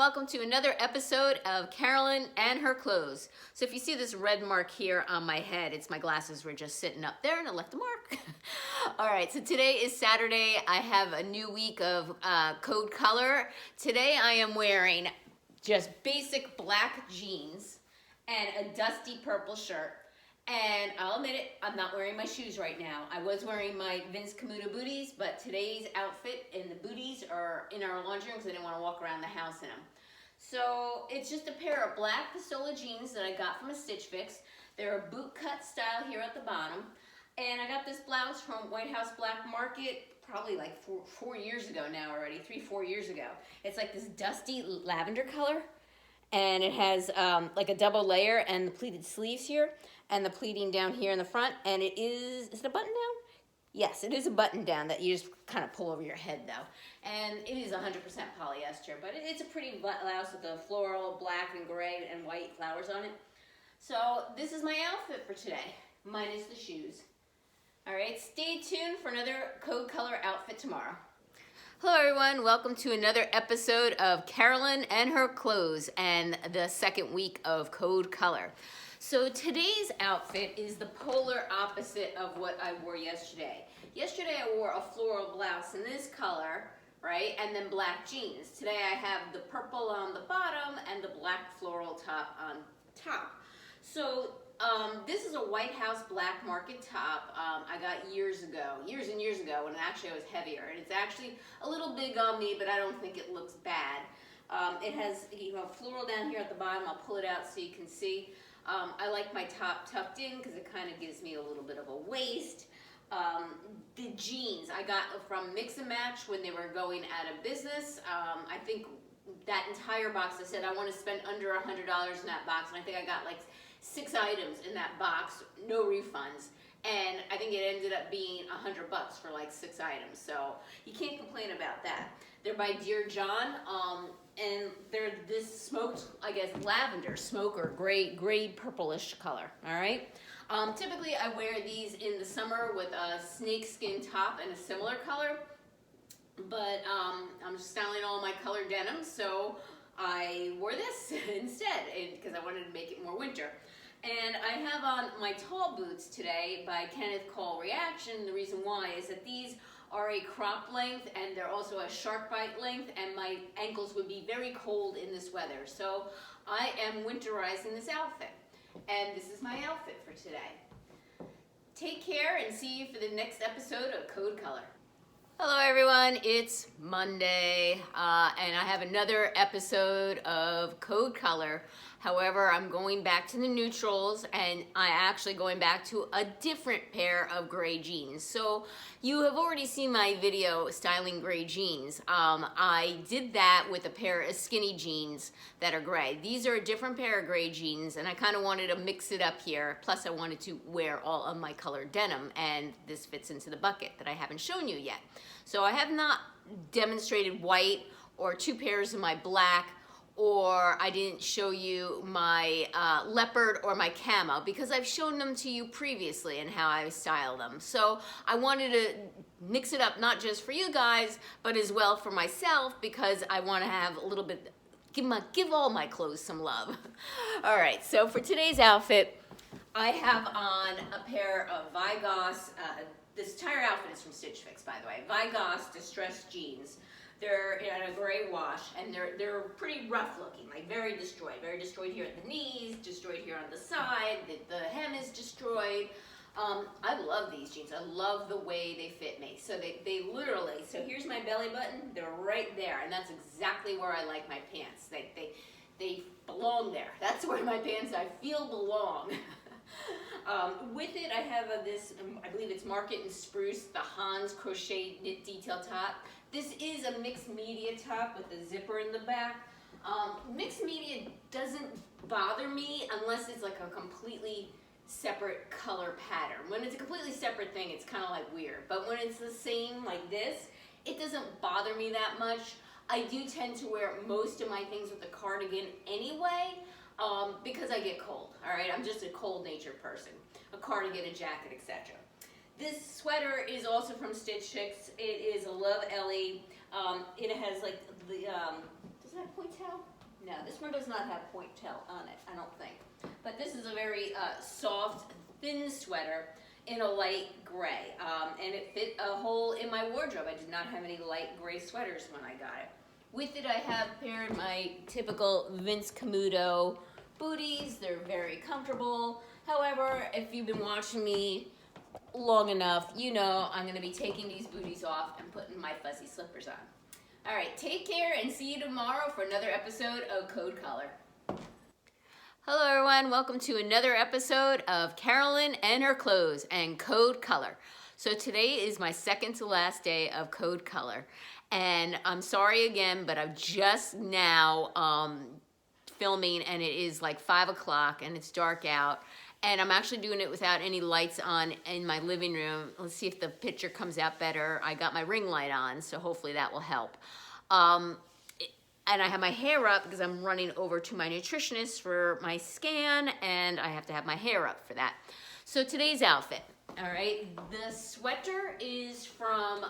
welcome to another episode of Carolyn and her clothes. So if you see this red mark here on my head, it's my glasses were just sitting up there and I left a mark. All right, so today is Saturday. I have a new week of code color. Today I am wearing just basic black jeans and a dusty purple shirt. And I'll admit it, I'm not wearing my shoes right now. I was wearing my Vince Camuto booties, but today's outfit and the booties are in our laundry room because I didn't want to walk around the house in them. So it's just a pair of black Pistola jeans that I got from a Stitch Fix. They're a boot cut style here at the bottom. And I got this blouse from White House Black Market probably like four years ago now already, 3-4 years ago. It's like this dusty lavender color. And it has like a double layer and the pleated sleeves here and the pleating down here in the front. And it is it a button down? Yes, it is a button down that you just kind of pull over your head though. And it is 100% polyester, but it's a pretty blouse with the floral black and gray and white flowers on it. So this is my outfit for today, minus the shoes. All right, stay tuned for another code color outfit tomorrow. Hello everyone, welcome to another episode of Carolyn and her clothes and the second week of Code Color. So today's outfit is the polar opposite of what I wore yesterday. Yesterday I wore a floral blouse in this color, right, and then black jeans. Today I have the purple on the bottom and the black floral top on top. So this is a White House Black Market top I got years and years ago, when actually I was heavier. And it's actually a little big on me, but I don't think it looks bad. It has, floral down here at the bottom. I'll pull it out so you can see. I like my top tucked in because it kind of gives me a little bit of a waist. The jeans I got from Mix and Match when they were going out of business. I think that entire box, I said I want to spend under $100 in that box, and I think I got like 6 items in that box, no refunds, and I think it ended up being $100 for like 6 items, so you can't complain about that. They're by Dear John, and they're this smoked, I guess, lavender, smoke or gray purplish color, all right? Typically I wear these in the summer with a snakeskin top and a similar color, but I'm styling all my colored denim, so I wore this instead because I wanted to make it more winter. And I have on my tall boots today by Kenneth Cole Reaction. The reason why is that these are a crop length and they're also a shark bite length, and my ankles would be very cold in this weather. So I am winterizing this outfit. And this is my outfit for today. Take care and see you for the next episode of Code Color. Hello everyone, it's Monday, and I have another episode of Code Color. However, I'm going back to the neutrals, and I'm actually going back to a different pair of gray jeans. So you have already seen my video styling gray jeans. I did that with a pair of skinny jeans that are gray. These are a different pair of gray jeans, and I kind of wanted to mix it up here. Plus I wanted to wear all of my colored denim, and this fits into the bucket that I haven't shown you yet. So I have not demonstrated white or 2 pairs of my black, or I didn't show you my leopard or my camo because I've shown them to you previously and how I style them. So I wanted to mix it up not just for you guys, but as well for myself, because I want to have a little bit, give all my clothes some love. All right, so for today's outfit, I have on a pair of Vigos, this entire outfit is from Stitch Fix, by the way, Vigos distressed jeans. They're in a gray wash, and they're pretty rough looking, like very destroyed here at the knees, destroyed here on the side, the hem is destroyed. I love these jeans. I love the way they fit me. So they literally, so here's my belly button, they're right there, and that's exactly where I like my pants. They belong there. That's where my pants, I feel, belong. With it, I have this, I believe it's Market and Spruce, the Hans crochet knit detail top. This is a mixed media top with a zipper in the back. Mixed media doesn't bother me unless it's like a completely separate color pattern. When it's a completely separate thing, it's kind of like weird. But when it's the same like this, it doesn't bother me that much. I do tend to wear most of my things with a cardigan anyway, because I get cold, all right? I'm just a cold-natured person. A cardigan, a jacket, etc. This sweater is also from Stitch Fix. It is a Love Ellie. It has like the, doesn't have point tail? No, this one does not have point tail on it, I don't think. But this is a very soft, thin sweater in a light gray. And it fit a hole in my wardrobe. I did not have any light gray sweaters when I got it. With it, I have paired my typical Vince Camuto booties. They're very comfortable. However, if you've been watching me long enough, you know I'm going to be taking these booties off and putting my fuzzy slippers on. All right, take care and see you tomorrow for another episode of Code Color. Hello everyone, welcome to another episode of Carolyn and her clothes and Code Color. So today is my second to last day of Code Color. And I'm sorry again, but I'm just now filming and it is like 5 o'clock and it's dark out. And I'm actually doing it without any lights on in my living room. Let's see if the picture comes out better. I got my ring light on, so hopefully that will help. And I have my hair up because I'm running over to my nutritionist for my scan, and I have to have my hair up for that. So today's outfit, all right? The sweater is from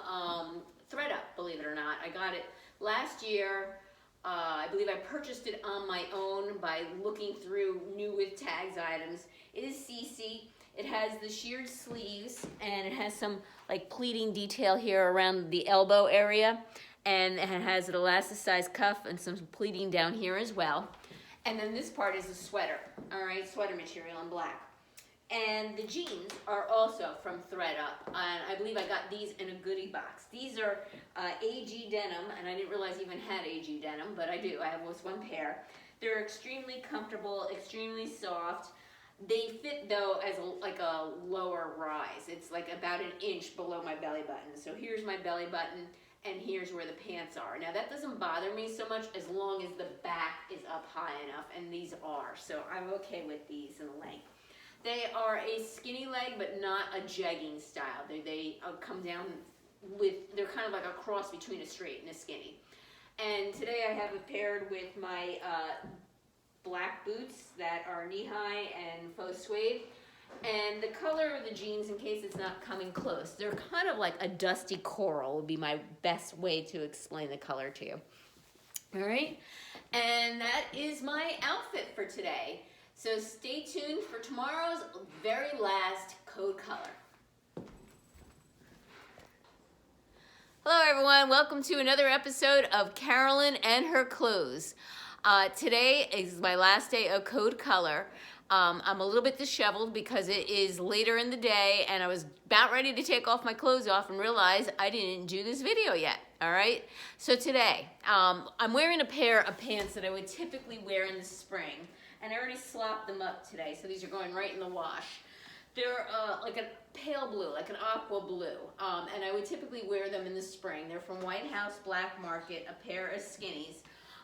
ThredUp, believe it or not. I got it last year. I believe I purchased it on my own by looking through new with tags items. It is CC. It has the sheared sleeves and it has some like pleating detail here around the elbow area. And it has an elasticized cuff and some pleating down here as well. And then this part is a sweater, all right, sweater material in black. And the jeans are also from ThredUp, and I believe I got these in a goodie box. These are AG denim, and I didn't realize I even had AG denim, but I do. I have just one pair. They're extremely comfortable, extremely soft. They fit, though, as like a lower rise. It's like about an inch below my belly button. So here's my belly button, and here's where the pants are. Now, that doesn't bother me so much as long as the back is up high enough, and these are. So I'm okay with these in the length. They are a skinny leg, but not a jegging style. They come down with, they're kind of like a cross between a straight and a skinny. And today I have it paired with my black boots that are knee-high and faux suede. And the color of the jeans, in case it's not coming close, they're kind of like a dusty coral would be my best way to explain the color to you. All right, and that is my outfit for today. So stay tuned for tomorrow's very last Code Color. Hello everyone, welcome to another episode of Carolyn and her clothes. Today is my last day of Code Color. I'm a little bit disheveled because it is later in the day and I was about ready to take off my clothes off and realize I didn't do this video yet, all right? So today, I'm wearing a pair of pants that I would typically wear in the spring. And I already slopped them up today, so these are going right in the wash. They're like a pale blue, like an aqua blue, and I would typically wear them in the spring. They're from White House Black Market, a pair of skinnies.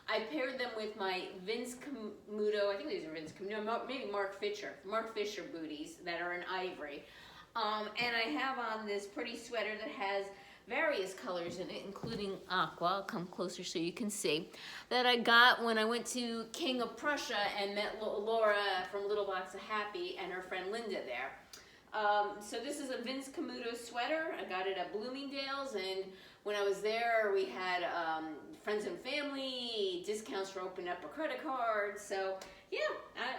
I paired them with my Vince Camuto, I think these are Vince Camuto, maybe Mark Fisher booties that are in ivory. And I have on this pretty sweater that has various colors in it, including aqua. I'll come closer so you can see, that I got when I went to King of Prussia and met Laura from Little Box of Happy and her friend Linda there. So this is a Vince Camuto sweater. I got it at Bloomingdale's, and when I was there we had friends and family, discounts for opening up a credit card. So yeah,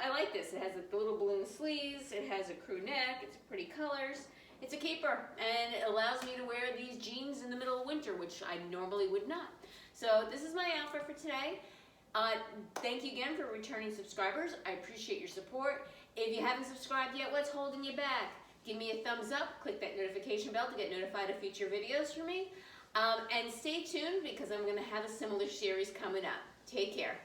I like this. It has the little balloon sleeves, it has a crew neck, it's pretty colors. It's a caper, and it allows me to wear these jeans in the middle of winter, which I normally would not. So this is my outfit for today. Thank you again for returning subscribers. I appreciate your support. If you haven't subscribed yet, what's holding you back? Give me a thumbs up, click that notification bell to get notified of future videos from me. And stay tuned because I'm going to have a similar series coming up. Take care.